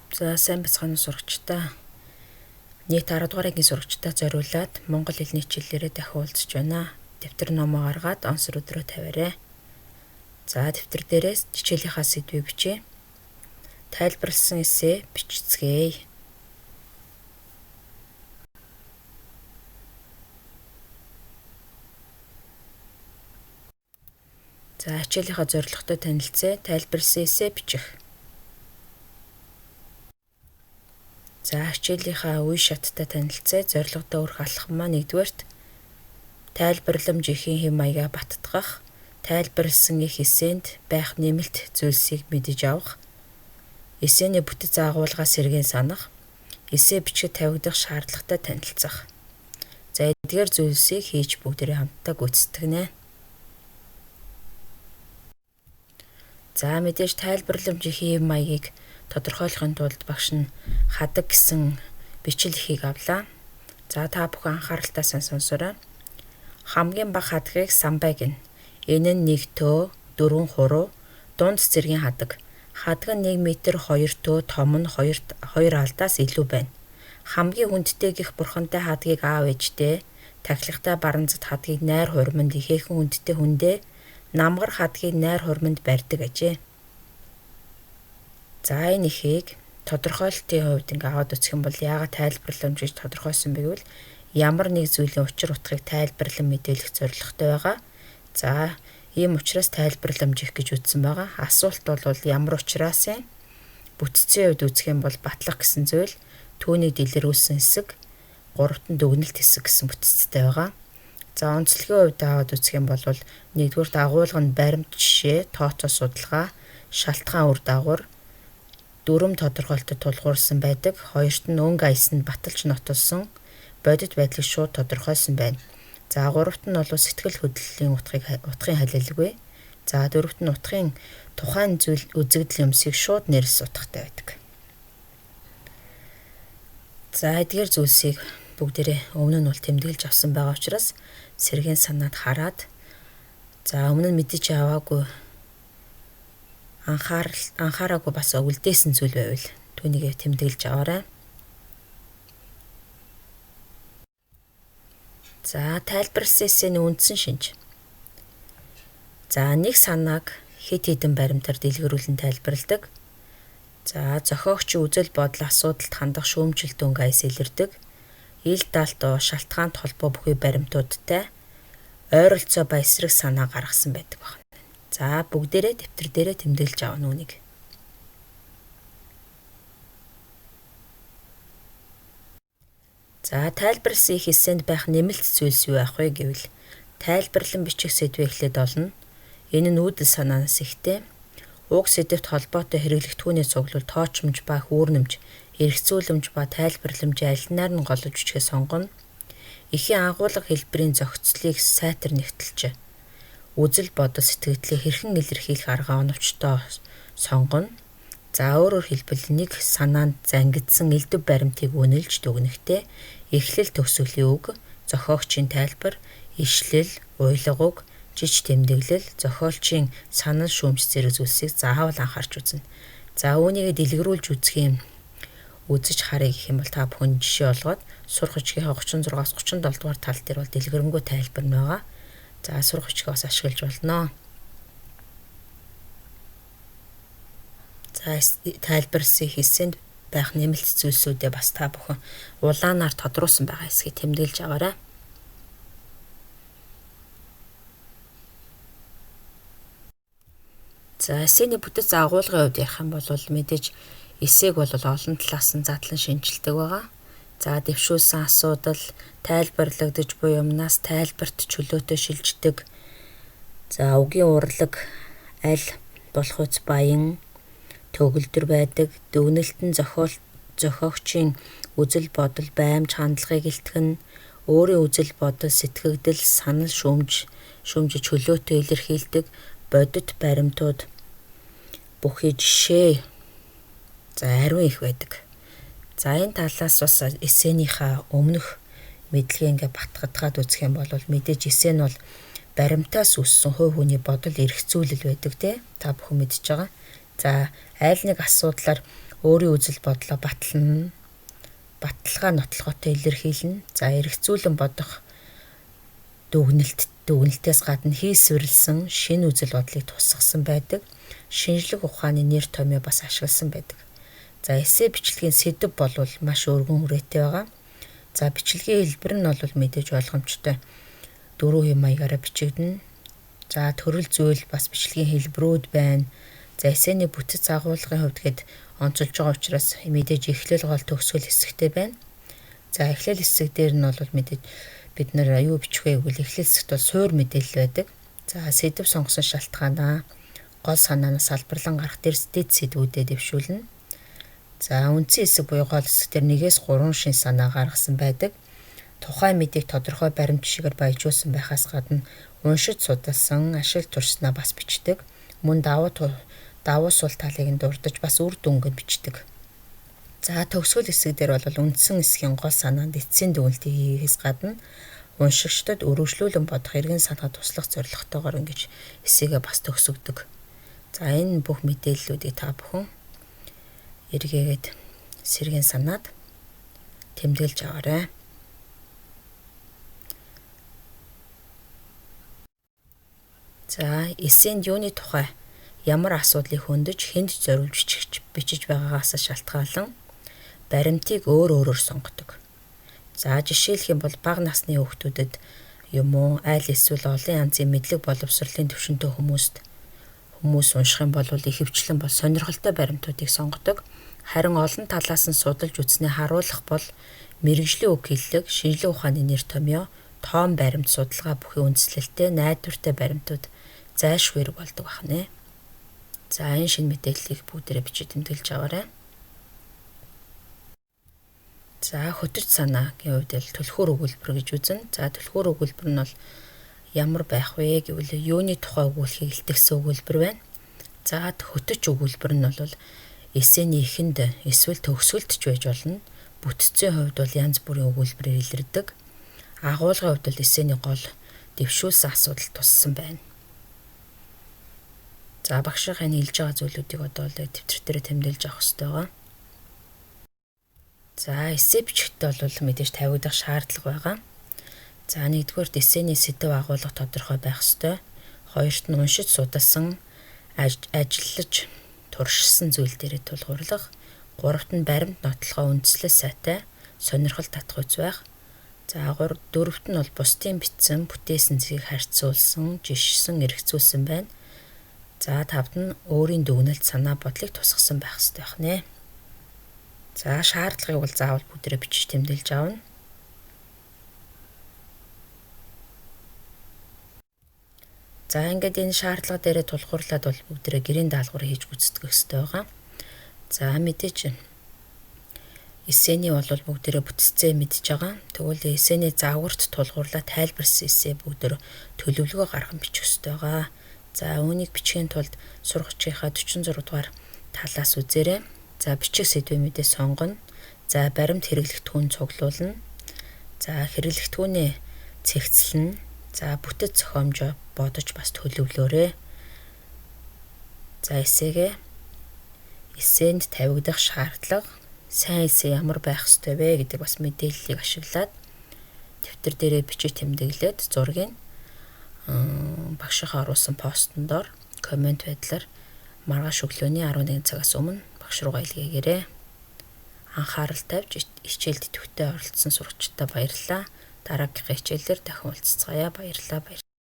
За сайн бацхан сурагчдаа нийт 10 дугаар ангийн сурагчдаа зориулаад монгол хэлний хичээлээрээ дахин уулзч байна. Дэвтэр номоо гаргаад онцор өдрөө тавиарай. За дэвтэр дээрээс хичээлийнхаа сэдвийг бичье. Тайлбарласан эссе бичцгээе. За хичээлийнхаа зорилготой танилцъя. Тайлбарласан эссе бичих. За хичээлийнхаа үе шаттай танилцъя. Зорилготой өрх алхам маань 1-р тайлбарламжийн хэм маягаа баттгах, тайлбарласан их эссэнд байх нэмэлт зүйлсийг мэдэж авах, эссэний бүтэц агуулгаас сэргээн санах, эссе бичгэд тавигдах шаардлагатай танилцах. За эдгээр зүйлсийг хийж бүгдээрээ хамтдаа гүйцэтгэнэ. За мэдээж тайлбарламжийн хэм маягийг тодорхойлохын тулд багш нь хадаг гэсэн бичил ихийг авлаа. За та бүхэн анхааралтай сонсоорой. Хамгийн бага хадгийг самбай гэнэ. Энэ нь 1 төө, 4 хуруу, дунд цэргийн хадаг. Хадаг нь 1 м 2 төө, том нь 2 алдаас илүү байна. Хамгийн хүндтэй гих бурхантай хадгийг аав ээжтэй, тахилгатай барамзат хадгийг найр хурманд ихээхэн хүндтэй хүндээ, намгар хадгийг найр хурманд барьдаг ажээ. За энэ ихийг тодорхойлолтын хувьд аваад үзэх юм бол яагаад тайлбарламж гэж тодорхойсон бэ гэвэл ямар нэг зүйлийн учир утгыг тайлбарлан мэдээлэх зорилготой байгаа. За ийм учраас тайлбарламж их гэж үзсэн байгаа. Асуулт бол ямар учраас юм? Бүтцийн хувьд үзэх юм бол батлах гэсэн зүйл, түүнийг дэлгэрүүлсэн хэсэг, 3-т нь дүгнэлт хэсэг гэсэн бүтцтэй байгаа. За онцлогийн хувьд аваад үзэх юм бол 1-р агуулга нь баримт жишээ, тооцоо судалгаа, шалтгаан үр дагавар, дүрм тодорхойлолтод тулгуурсан байдаг. 2-т нь өнгө аясанд баталж нотолсон бодит байдлыг шууд тодорхойлсон байна. За 3-т нь бол сэтгэл хөдлөлийн утгын халилгүй. За 4-т нь утгын тухайн зүйл үзэгдэл юмсыг шууд нэрс утгатай байдаг. За эдгээр зүйлсийг бүгдээрээ өмнө нь бол тэмдэглэж авсан байгаа учраас сэргээн санаад хараад за өмнө нь мэдэж аваагүй анхаараагүй бас үлдээсэн зүйл байвал түүнийг тэмдэглэж аваарай. За тайлбарласан эссэний үндсэн шинж. За нэг санааг хэд хэдэн баримтаар дэлгэрүүлэн тайлбарладаг. За зохиогч үзэл бодол асуудалд хандах шүүмжлэлт өнгө аяс илэрдэг. Ил далд шалтгаанд холбоо бүхий баримтуудтай ойролцоо ба эсрэг санаа гаргасан байдаг байна. За бүгдээрээ дэвтэр дээрээ тэмдэглэж авна үүнийг. За тайлбарласан их эссэнд байх нэмэлт зүйлс юу ах вэ гэвэл тайлбарлан бичих сэдвээ эхлээд олно. Энэ нь үүдэл санаанаас ихтэй. Уг сэдвт холбоотой хэрэглэгдэхүүний цуглуул тоочмж ба хүүрнэмж, эргцүүлэмж ба тайлбарламжийн аль наар нь голж үчгээ сонгоно. Эхийн агуулга хэлбэрийн зохицлыг сайтар нэгтэлж үзэл бодол сэтгэлдлийг хэрхэн илэрхийлэх арга оновчтой сонгоно. За өөрөөр хэлбэл нэг санаанд зангидсан элдв баримтыг үнэлж дүгнэхдээ эхлэл төгсгөлийн үг, зохиогчийн тайлбар, ишлэл, уйлга үг, жиж тэмдэглэл, зохиолчийн санал шүүмж зэрэг зүйлсийг заавал анхаарч үзнэ. За үүнийг дэлгэрүүлж үзэж харъя гэх юм бол та бүхэн жишээ олгоод сурах хүчгийнхаа 36-аас 37 дугаар тал дээр бол дэлгэрэнгүй тайлбар нь байгаа. За сурах хүчгээ бас ашиглаж болно. За тайлбарлсан их эссэнд байх нэмэлт зүйлсүүдээ бас та бүхэн улаанаар тодруулсан байгаа хэсгийг тэмдэглэж аваарай. За эссэний бүтэц агуулгын хувьд ярих юм бол мэдээж эссэг бол олон талаас нь задлан шинжилдэг байгаа. За дэвшүүлсэн асуудал, тайлбарлагдаж буй юмнаас тайлбарт чөлөөтэй шилждэг. За үгийн урлаг аль болох үс баян төгөлдөр байдаг. Дүгнэлтэн зохиогчийн үзэл бодол, баймж хандлагыг илтгэн, өөрийн үзэл бодол, сэтгэгдэл, санал шүүмж чөлөөтэй илэрхийлдэг. Бодит баримтууд бүхий жишээ ариун их байдаг. За энэ талаас бас эссенийхаа өмнөх мэдлэгээ батгадгаад үзэх юм бол мэдээж эссэ нь бол баримтаас үссэн хувь хүний бодол эргцүүлэл байдаг те. Та бүхэн мэдж байгаа. За айл нэг асуудлаар өөрийн үзэл бодлоо батлана, баталгаа нотлохотой илэрхийлнэ. За эргцүүлэн бодох дүгнэлтээс гадна хийсвэрлсэн шинэ үзэл бодлыг тусгасан байдаг. Шинжлэх ухааны нэр томьёо бас ашигласан байдаг. За эссе бичлэгийн сэдэв болвол маш өргөн хүрээтэй байгаа. За бичлэгийн хэлбэр нь бол мэдээж ойлгомжтой. 4 хэм маягаараа бичигдэнэ. За төрөл зүйл бас бичлэгийн хэлбэрүүд байна. За эссений бүтэц агуулгын хувьд гээд онцолж байгаа учраас мэдээж эхлэл гол төгсгөл хэсэгтэй байна. За эхлэл хэсэг дээр нь бол мэдээж бид нар юу бичих вэ гэвэл эхлэл хэсэгт бол суур мэдээлэл байдаг. За сэдэв сонгосон шалтгаанаа гол санаанаас салбарлан гарах дэд сэдвүүдэд дэвшүүлнэ. За үндсэн хэсэг буюу гол хэсгээр 1-3 шин санаа гаргасан байдаг. Тухайн мэдээг тодорхой баримт жишгээр баяжуулсан байхаас гадна уншиж судалсан, ашиг туршснаа бас бичдэг. Мөн давуу сул талыг нь дурдж бас үр дүнг нь бичдэг. За төгсгөл хэсэг дээр бол үндсэн хэсгийн гол санаанд эцсийн дүгнэлтийг хийхээс гадна уншигчдад өргөжлүүлэн бодох эргэн санаа туслах зорилготойгоор ингэж эсээгээ бас төгсгдөг. За энэ бүх мэдээллүүдийг та бүхэн эргээгээд сэргийн санаад тэмдэглэж аваарай. За эссенд юуны тухай ямар асуудлыг хөндөж хэнд зориулж бичиж байгаагаас шалтгаалan баримтыг өөрөөр сонгодог. За жишээлх юм бол бага насны хүүхдүүдэд юм уу айл эсвэл олон янзын мэдлэг боловсролын төвшөнтэй хүмүүс унших юм бол ихэвчлэн бол сонирхолтой баримтуудыг сонгодог. Харин олон талаас нь судалж үзснээ харуулах бол мэргэжлийн үг хэллэг, шинжлэх ухааны нэр томьёо, тоон баримт судалгаа бүхий үндэслэлтэй найдвартай баримтууд зайлшгүй хэрэг болдог байна. За энэ шинэ мэдээллийг бүгдээрээ бичиж тэмдэглэж аваарай. За хөтөж санаагийн хувьд л түлхүүр өгүүлбэр гэж үзнэ. За түлхүүр өгүүлбэр нь бол ямар байх вэ гэвэл юуны тухай өгүүлэхийг илтгэсэн өгүүлбэр байна. За хөтөж өгүүлбэр нь бол эссений эхэнд эсвэл төгсгөлд ч байж болно. Бүтцийн хувьд бол янз бүрийн өгүүлбэрээр илэрдэг. Агуулгын хувьд бол эссений гол дэвшүүлсэн асуудал туссан байна. За багшийнхаа хэлж байгаа зүйлүүдийг одоо л тэмдэгт дээр тэмдэглэж авах хэрэгтэй байгаа. За эссе бичихтэй бол мэдээж тавигдах шаардлага байгаа. За нэгдүгээр эссений сэдэв агуулга тодорхой байх ёстой. Хоёрт нь уншиж судалсан, ажиллаж туршсан зүйл дээрээ тулгуурлах. Гуравт нь баримт нотлохоо үндслэл сайтай, сонирхол татах үз байх. За дөрөвт нь бол бусдын бичсэн, бүтээсэн зэгийг харьцуулсан, жишсэн, эргэцүүлсэн байна. За тавд нь өөрийн дүгнэлт санаа бодлыг тусгасан байх ёстой байна. За шаардлагыг бол заавал бүгдээрээ бичиж тэмдэглэж авна. За ингээд энэ шаардлага дээрээ тулгуурлаад бол бүгдээрээ гэрийн даалгавар хийж гүйцэтгэх ёстой байгаа. За мэдээж эссений бол бүгдээрээ бүтцээ мэдж байгаа. Тэгвэл эссений загварт тулгуурлаад тайлбарсан эссе бүгдээр төлөвлөгөө гарган бичих ёстой байгаа. За үүнийг бичихын тулд сургачийнхаа 46 дугаар талаас үзээрэй. За бичих сэдвийн мэдээ сонгоно. За баримт хэрэглэгдэхүүн цуглуулна. За хэрэглэгдэхүүнээ цэгцлэнэ. За бүтэц зохиомжоо бодож бас төлөвлөөрэй. За эссенд тавигдах шаардлага, сайн эссе ямар байх ёстой вэ гэдэг бас мэдээллийг ашиглаад дэвтэр дээрээ бичиж тэмдэглээд зургийг багшийнхаа оруулсан постн доор коммент байдлаар маргааш өглөөний 11 цагаас өмнө багш руугаа илгээгээрэй. Анхаарал тавьж хичээлд идэвхтэй оролцсон сурагчдаа баярлалаа. Дараагийн хичээлээр дахин уулзцаая. Баярлалаа.